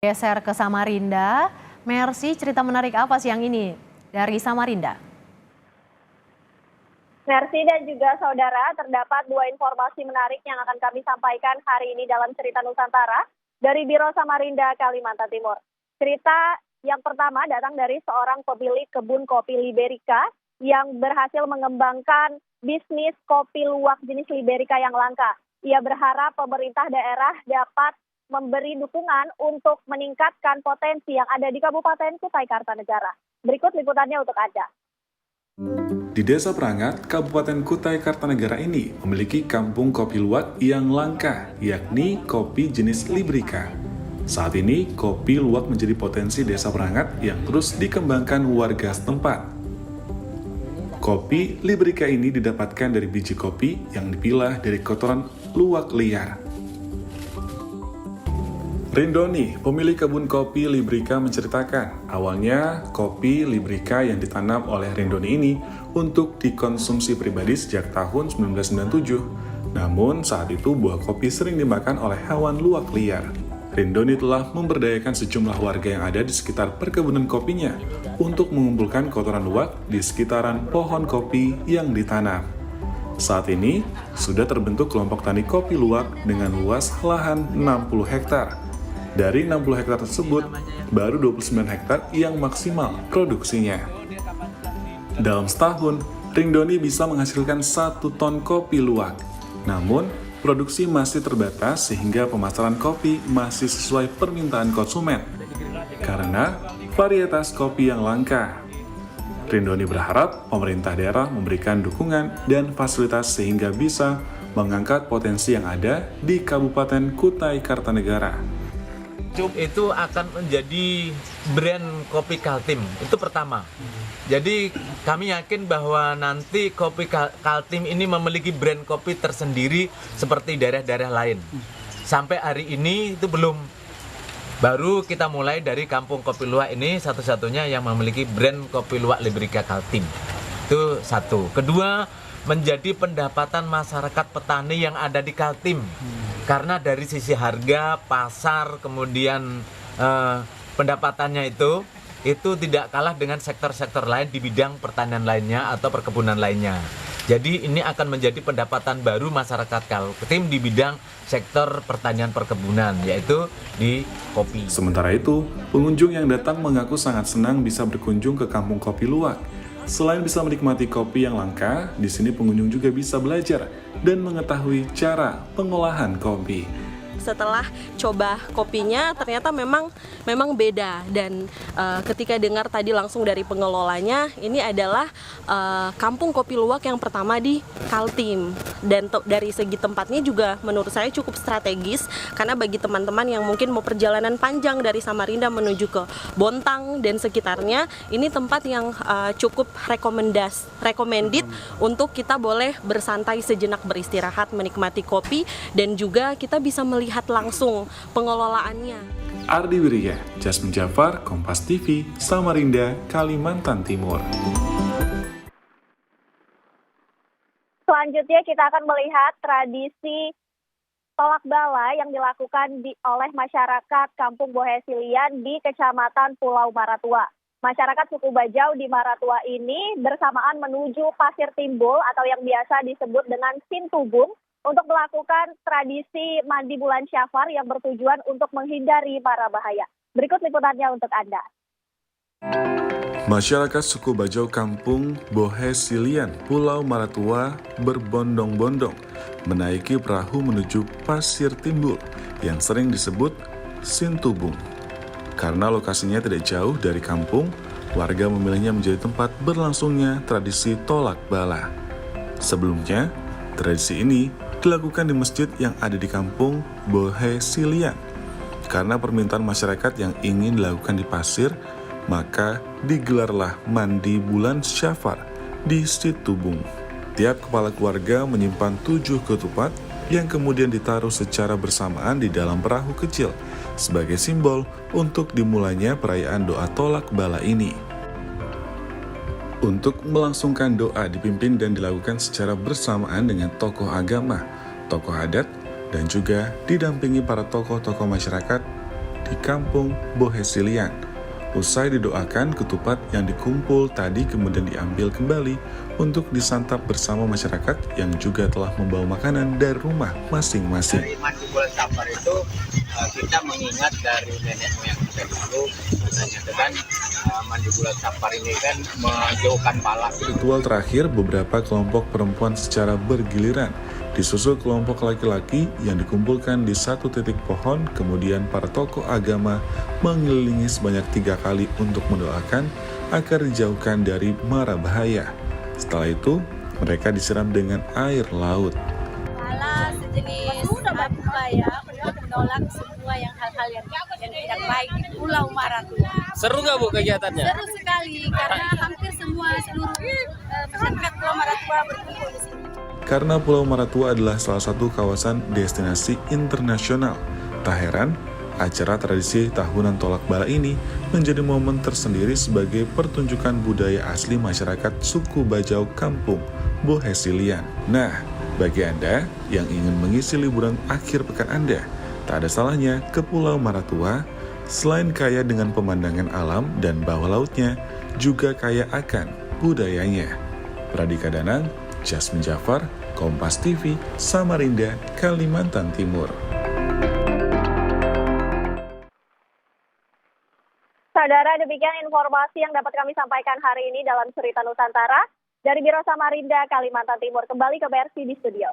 Geser ke Samarinda, Mercy, cerita menarik apa siang ini dari Samarinda? Mercy dan juga saudara, terdapat dua informasi menarik yang akan kami sampaikan hari ini dalam Cerita Nusantara dari Biro Samarinda, Kalimantan Timur. Cerita yang pertama datang dari seorang pemilik kebun kopi Liberica yang berhasil mengembangkan bisnis kopi luwak jenis Liberica yang langka. Ia berharap pemerintah daerah dapat memberi dukungan untuk meningkatkan potensi yang ada di Kabupaten Kutai Kartanegara. Berikut liputannya untuk Anda. Di Desa Prangat, Kabupaten Kutai Kartanegara ini memiliki kampung kopi luwak yang langka, yakni kopi jenis Liberica. Saat ini, kopi luwak menjadi potensi Desa Prangat yang terus dikembangkan warga setempat. Kopi Liberica ini didapatkan dari biji kopi yang dipilah dari kotoran luwak liar. Rindoni, pemilik kebun kopi Liberica menceritakan, awalnya kopi Liberica yang ditanam oleh Rindoni ini untuk dikonsumsi pribadi sejak tahun 1997. Namun saat itu buah kopi sering dimakan oleh hewan luwak liar. Rindoni telah memberdayakan sejumlah warga yang ada di sekitar perkebunan kopinya untuk mengumpulkan kotoran luwak di sekitaran pohon kopi yang ditanam. Saat ini, sudah terbentuk kelompok tani kopi luwak dengan luas lahan 60 hektar. Dari 60 hektar tersebut, baru 29 hektar yang maksimal produksinya. Dalam setahun, Rindoni bisa menghasilkan 1 ton kopi luwak. Namun, produksi masih terbatas sehingga pemasaran kopi masih sesuai permintaan konsumen. Karena varietas kopi yang langka. Rindoni berharap pemerintah daerah memberikan dukungan dan fasilitas sehingga bisa mengangkat potensi yang ada di Kabupaten Kutai Kartanegara. Itu akan menjadi brand kopi Kaltim, itu pertama. Jadi kami yakin bahwa nanti kopi Kaltim ini memiliki brand kopi tersendiri seperti daerah-daerah lain. Sampai hari ini itu belum. Baru kita mulai dari kampung kopi luwak ini satu-satunya yang memiliki brand kopi luwak Liberica Kaltim. Itu satu. Kedua, menjadi pendapatan masyarakat petani yang ada di Kaltim. Karena dari sisi harga, pasar, kemudian pendapatannya itu tidak kalah dengan sektor-sektor lain di bidang pertanian lainnya atau perkebunan lainnya. Jadi ini akan menjadi pendapatan baru masyarakat Kaltim di bidang sektor pertanian perkebunan, yaitu di kopi. Sementara itu, pengunjung yang datang mengaku sangat senang bisa berkunjung ke kampung kopi luwak. Selain bisa menikmati kopi yang langka, di sini pengunjung juga bisa belajar dan mengetahui cara pengolahan kopi. Setelah coba kopinya ternyata memang beda dan ketika dengar tadi langsung dari pengelolanya, ini adalah kampung kopi luwak yang pertama di Kaltim dan dari segi tempatnya juga menurut saya cukup strategis karena bagi teman-teman yang mungkin mau perjalanan panjang dari Samarinda menuju ke Bontang dan sekitarnya, ini tempat yang cukup recommended untuk kita boleh bersantai sejenak, beristirahat, menikmati kopi dan juga kita bisa melihat langsung pengelolaannya. Ardi Wirya, Jasmine Jafar, Kompas TV, Samarinda, Kalimantan Timur. Selanjutnya kita akan melihat tradisi tolak bala yang dilakukan oleh masyarakat Kampung Bohesilian di Kecamatan Pulau Maratua. Masyarakat suku Bajau di Maratua ini bersamaan menuju Pasir Timbul atau yang biasa disebut dengan Sintubung untuk melakukan tradisi mandi bulan Syafar yang bertujuan untuk menghindari mara bahaya. Berikut liputannya untuk Anda. Masyarakat suku Bajau Kampung Bohesilian, Pulau Maratua berbondong-bondong menaiki perahu menuju Pasir Timbul yang sering disebut Sintubung. Karena lokasinya tidak jauh dari kampung, warga memilihnya menjadi tempat berlangsungnya tradisi tolak bala. Sebelumnya, tradisi ini dilakukan di masjid yang ada di kampung Bohesilian. Karena permintaan masyarakat yang ingin dilakukan di pasir, maka digelarlah mandi bulan Syafar di Situbung. Tiap kepala keluarga menyimpan 7 ketupat yang kemudian ditaruh secara bersamaan di dalam perahu kecil sebagai simbol untuk dimulainya perayaan doa tolak bala ini. Untuk melangsungkan doa dipimpin dan dilakukan secara bersamaan dengan tokoh agama, tokoh adat, dan juga didampingi para tokoh-tokoh masyarakat di Kampung Bohesilian. Usai didoakan, ketupat yang dikumpul tadi kemudian diambil kembali untuk disantap bersama masyarakat yang juga telah membawa makanan dari rumah masing-masing. Dari mandi bulan Safar itu kita mengingat dari nenek moyang kita dulu, katanya kan mandi bulan Safar ini kan menjauhkan pala. Ritual terakhir, beberapa kelompok perempuan secara bergiliran disusul kelompok laki-laki yang dikumpulkan di satu titik pohon, kemudian para tokoh agama mengelilingi sebanyak 3 kali untuk mendoakan agar dijauhkan dari mara bahaya. Setelah itu, mereka disiram dengan air laut. Pala sejenis apa ya, untuk menolak semua yang hal-hal yang tidak baik di Pulau Maratua. Seru nggak Bu kegiatannya? Seru sekali karena hampir seluruh masyarakat Pulau Maratua berkumpul di sini. Karena Pulau Maratua adalah salah satu kawasan destinasi internasional, tak heran acara tradisi tahunan tolak bala ini menjadi momen tersendiri sebagai pertunjukan budaya asli masyarakat suku Bajau Kampung Bohesilian. Nah, bagi Anda yang ingin mengisi liburan akhir pekan Anda, tak ada salahnya ke Pulau Maratua. Selain kaya dengan pemandangan alam dan bawah lautnya, juga kaya akan budayanya. Pradika Danang, Jasmine Jafar, Kompas TV, Samarinda, Kalimantan Timur. Saudara, demikian informasi yang dapat kami sampaikan hari ini dalam Cerita Nusantara dari Biro Samarinda, Kalimantan Timur. Kembali ke Mercy di studio.